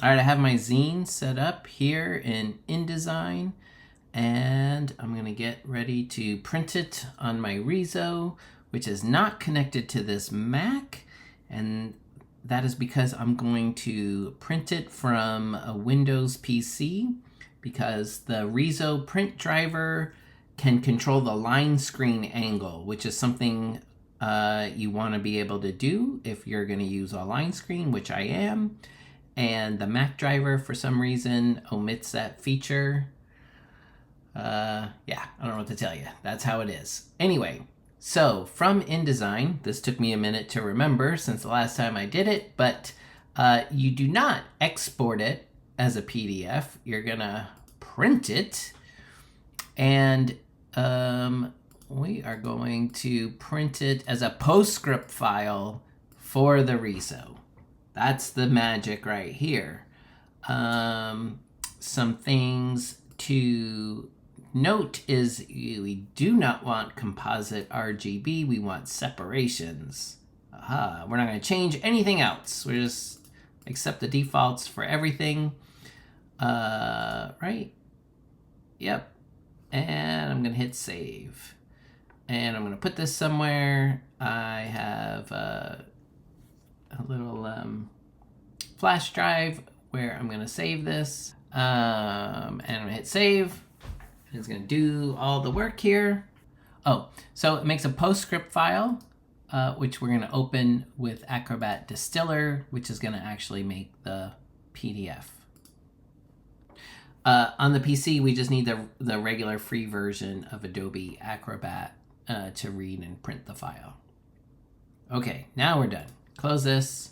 All right, I have my zine set up here in InDesign, and I'm gonna get ready to print it on my RISO, which is not connected to this Mac, and that is because I'm going to print it from a Windows PC, because the RISO print driver can control the line screen angle, which is something you want to be able to do if you're going to use a line screen, which I am. And the Mac driver, for some reason, omits that feature. Yeah, I don't know what to tell you. That's how it is. Anyway, so from InDesign, this took me a minute to remember since the last time I did it, but you do not export it as a PDF. You're gonna print it, and we are going to print it as a PostScript file for the RISO. That's the magic right here. Some things to note is we do not want composite RGB. We want separations. Aha, we're not going to change anything else. We're just accept the defaults for everything. Right? Yep. And I'm going to hit save. And I'm going to put this somewhere. I have a little flash drive where I'm going to save this. And I'm going to hit save. It's going to do all the work here. Oh, so it makes a PostScript file, which we're going to open with Acrobat Distiller, which is going to actually make the PDF. On the PC, we just need the regular free version of Adobe Acrobat to read and print the file. Okay, now we're done. Close this.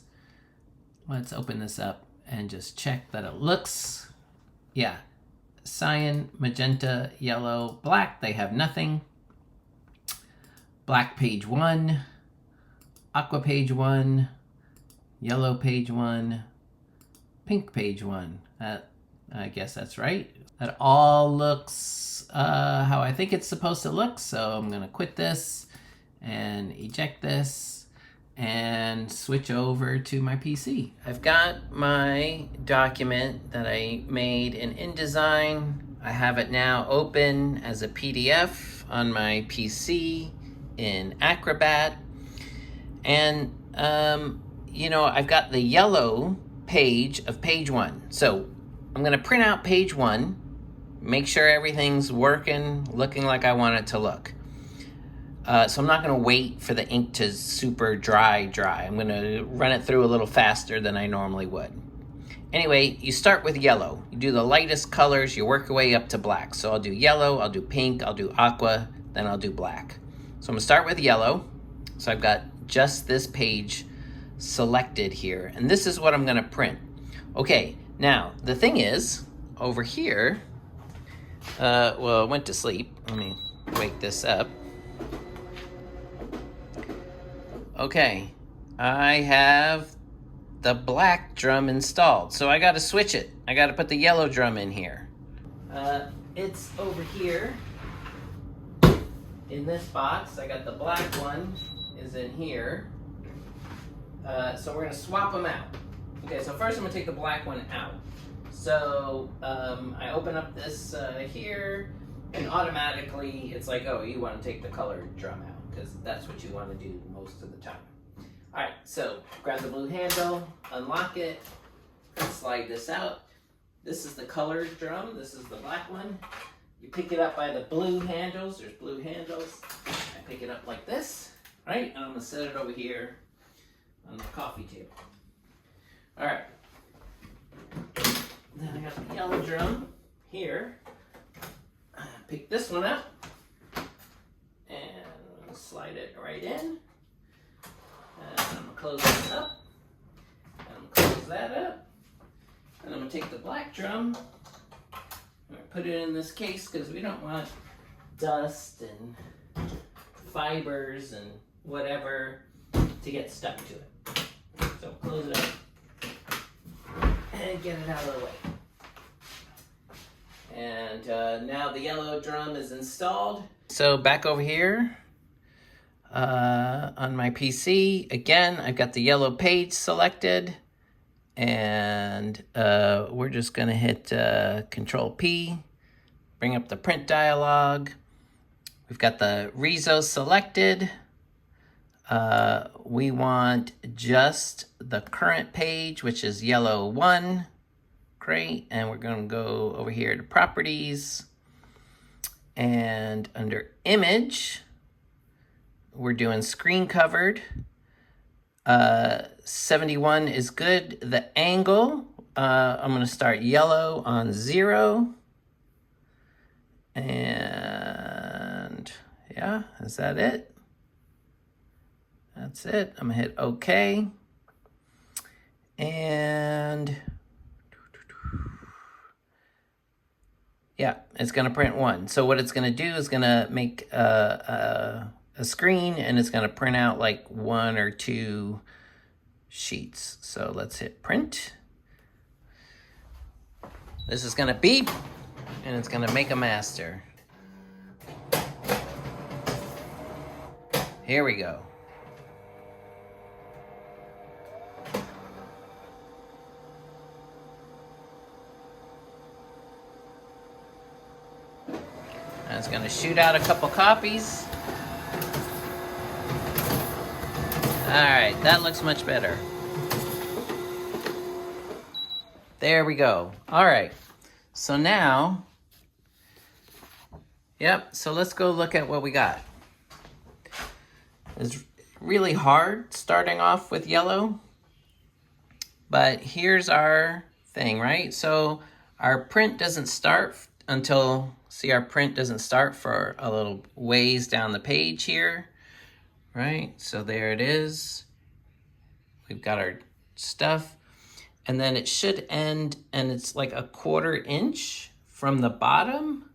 Let's open this up and just check that it looks, yeah, cyan, magenta, yellow, black, they have nothing. Black page 1, aqua page 1, yellow page 1, pink page 1. I guess that's right. That all looks how I think it's supposed to look, so I'm gonna quit this and eject this and switch over to my PC. I've got my document that I made in InDesign. I have it now open as a PDF on my PC in Acrobat. And, you know, I've got the yellow page of page 1. So I'm gonna print out page 1, make sure everything's working, looking like I want it to look. So I'm not going to wait for the ink to super dry. I'm going to run it through a little faster than I normally would. Anyway, you start with yellow. You do the lightest colors, you work your way up to black. So I'll do yellow, I'll do pink, I'll do aqua, then I'll do black. So I'm going to start with yellow. So I've got just this page selected here. And this is what I'm going to print. Okay, now the thing is, over here, well, it went to sleep. Let me wake this up. Okay, I have the black drum installed, so I gotta switch it. I gotta put the yellow drum in here. It's over here in this box. I got the black one is in here. So we're gonna swap them out. Okay, so first I'm gonna take the black one out. So I open up this here, and automatically it's like, oh, you want to take the colored drum out, because that's what you want to do most of the time. All right, so grab the blue handle, unlock it, slide this out. This is the colored drum, this is the black one. You pick it up by the blue handles, there's blue handles. I pick it up like this, right? And I'm gonna set it over here on the coffee table. All right. Then I got the yellow drum here. Pick this one up and slide it right in. And I'm gonna close this up. And I'm gonna close that up. And I'm gonna take the black drum. I'm gonna put it in this case because we don't want dust and fibers and whatever to get stuck to it. So close it up and get it out of the way. And now the yellow drum is installed. So back over here on my PC, again, I've got the yellow page selected, And we're just gonna hit Control P, bring up the print dialog. We've got the RISO selected. We want just the current page, which is yellow 1. Great. And we're going to go over here to properties. And under image, we're doing screen covered. 71 is good. The angle, I'm going to start yellow on 0. And yeah, is that it? That's it. I'm gonna hit OK. And yeah, it's gonna print 1. So what it's gonna do is gonna make a screen, and it's gonna print out like 1 or 2 sheets. So let's hit print. This is gonna beep, and it's gonna make a master. Here we go. And it's gonna shoot out a couple copies. All right, that looks much better. There we go. All right, so now, yep, so let's go look at what we got. It's really hard starting off with yellow, but here's our thing, right? So our print doesn't start until, see, our print doesn't start for a little ways down the page here, right? So there it is. We've got our stuff, and then it should end, and it's like a 1/4 inch from the bottom,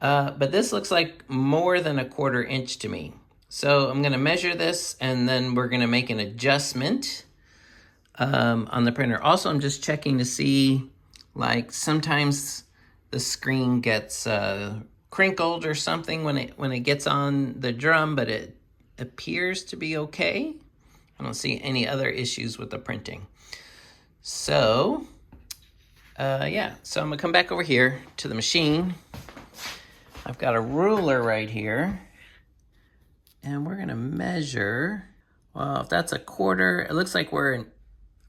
but this looks like more than a 1/4 inch to me. So I'm gonna measure this, and then we're gonna make an adjustment on the printer. Also, I'm just checking to see, like, sometimes the screen gets crinkled or something when it gets on the drum, but it appears to be okay. I don't see any other issues with the printing. So, yeah, so I'm gonna come back over here to the machine. I've got a ruler right here, and we're gonna measure, well, if that's a 1/4, it looks like we're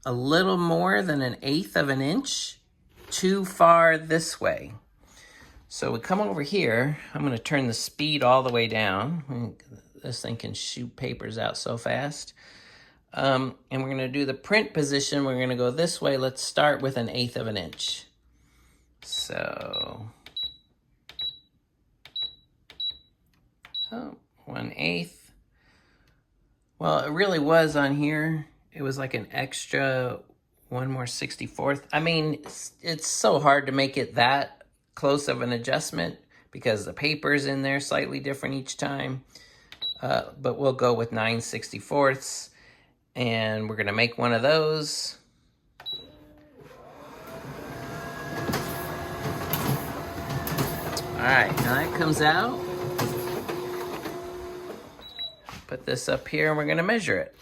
a little more than 1/8 of an inch too far this way. So we come over here, I'm gonna turn the speed all the way down. This thing can shoot papers out so fast. And we're gonna do the print position. We're gonna go this way. Let's start with 1/8 of an inch. So, 1/8. Well, it really was on here. It was like an extra 1 more 64th. I mean, it's so hard to make it that close of an adjustment because the paper's in there slightly different each time. But we'll go with 9/64, and we're gonna make one of those. All right, now that comes out. Put this up here, and we're gonna measure it.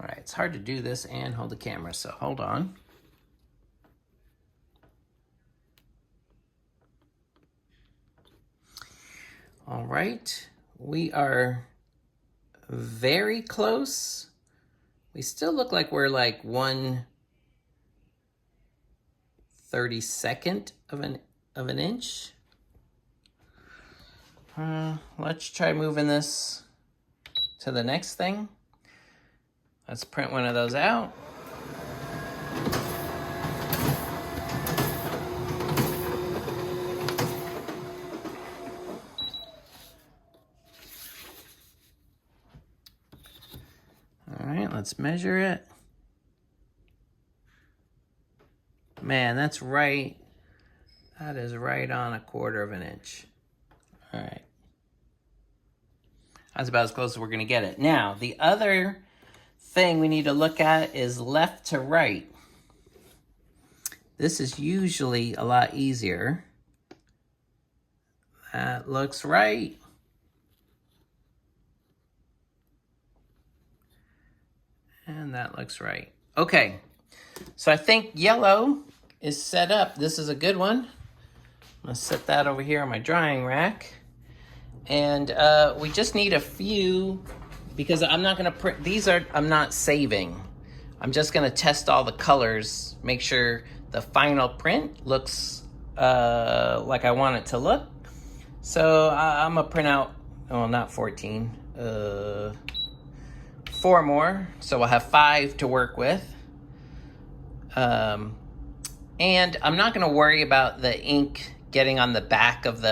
All right, it's hard to do this and hold the camera, so hold on. All right, we are very close. We still look like we're like 1/32 of an inch. Let's try moving this to the next thing. Let's print one of those out. All right, let's measure it. Man, that's right. That is right on 1/4 of an inch. All right. That's about as close as we're gonna get it. Now, the other thing we need to look at is left to right. This is usually a lot easier. That looks right. And that looks right. Okay, so I think yellow is set up. This is a good one. I'm gonna set that over here on my drying rack. And we just need a few, because I'm not gonna print, I'm not saving. I'm just gonna test all the colors, make sure the final print looks like I want it to look. So I'm gonna print out, well, not 14, 4 more. So we'll have 5 to work with. And I'm not gonna worry about the ink getting on the back of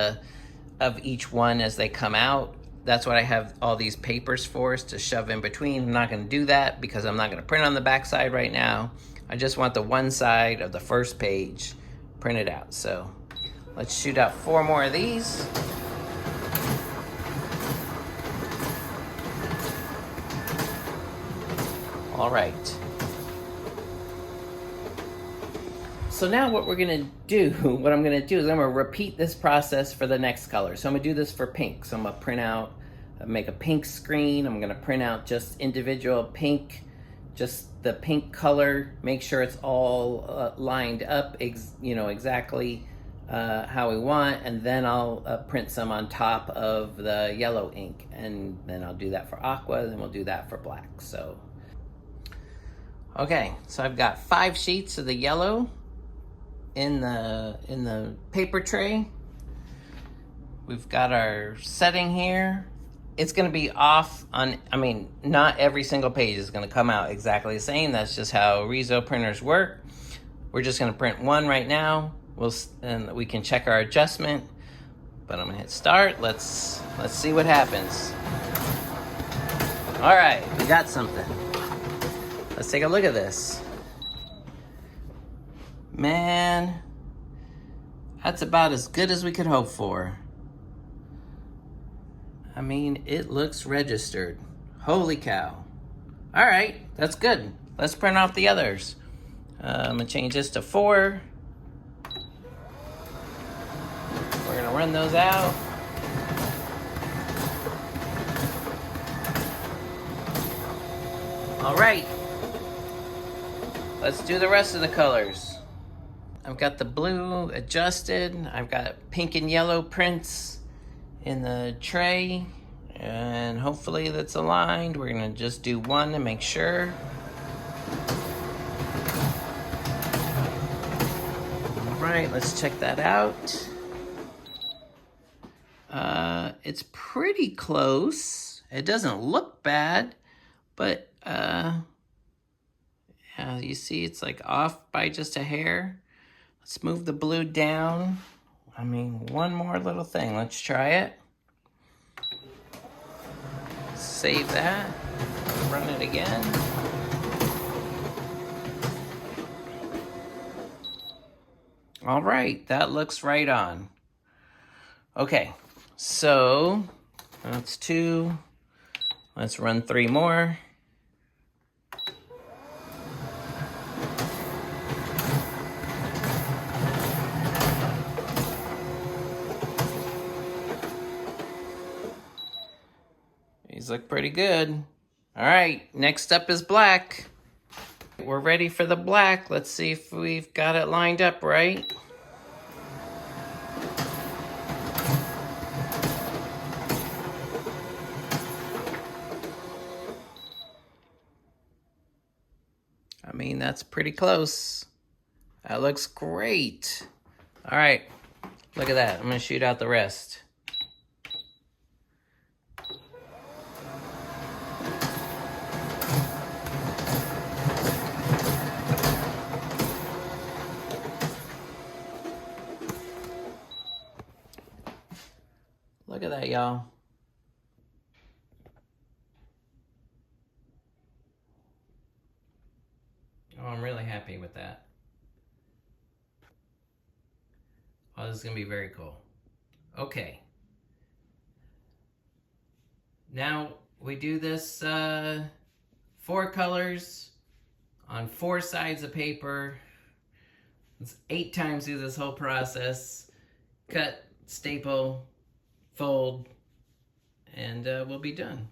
each one as they come out. That's what I have all these papers for, is to shove in between. I'm not gonna do that because I'm not gonna print on the back side right now. I just want the one side of the first page printed out. So let's shoot out 4 more of these. All right. So now what I'm gonna do is I'm gonna repeat this process for the next color. So I'm gonna do this for pink. So I'm gonna print out, make a pink screen. I'm gonna print out just individual pink, just the pink color, make sure it's all lined up, exactly how we want, and then I'll print some on top of the yellow ink, and then I'll do that for aqua, and then we'll do that for black. So, okay, so I've got 5 sheets of the yellow in the paper tray. We've got our setting here. It's gonna be off on, not every single page is gonna come out exactly the same. That's just how RISO printers work. We're just gonna print one right now. And we can check our adjustment, but I'm gonna hit start. Let's see what happens. All right, we got something. Let's take a look at this. Man, that's about as good as we could hope for. It looks registered. Holy cow. All right, that's good. Let's print off the others. I'm gonna change this to 4. We're gonna run those out. All right, let's do the rest of the colors. I've got the blue adjusted. I've got pink and yellow prints in the tray, and hopefully that's aligned. We're gonna just do one to make sure. All right, let's check that out. It's pretty close. It doesn't look bad, but yeah, you see it's like off by just a hair. Let's move the blue down. One more little thing. Let's try it. Save that. Run it again. All right, that looks right on. Okay, so that's 2. Let's run 3 more. These look pretty good. All right, next up is black. We're ready for the black. Let's see if we've got it lined up right. That's pretty close. That looks great. All right, look at that. I'm gonna shoot out the rest. Look at that, y'all. Oh, I'm really happy with that. Oh, this is gonna be very cool. Okay. Now we do this 4 colors on 4 sides of paper. It's 8 times through this whole process. Cut, staple, fold, and we'll be done.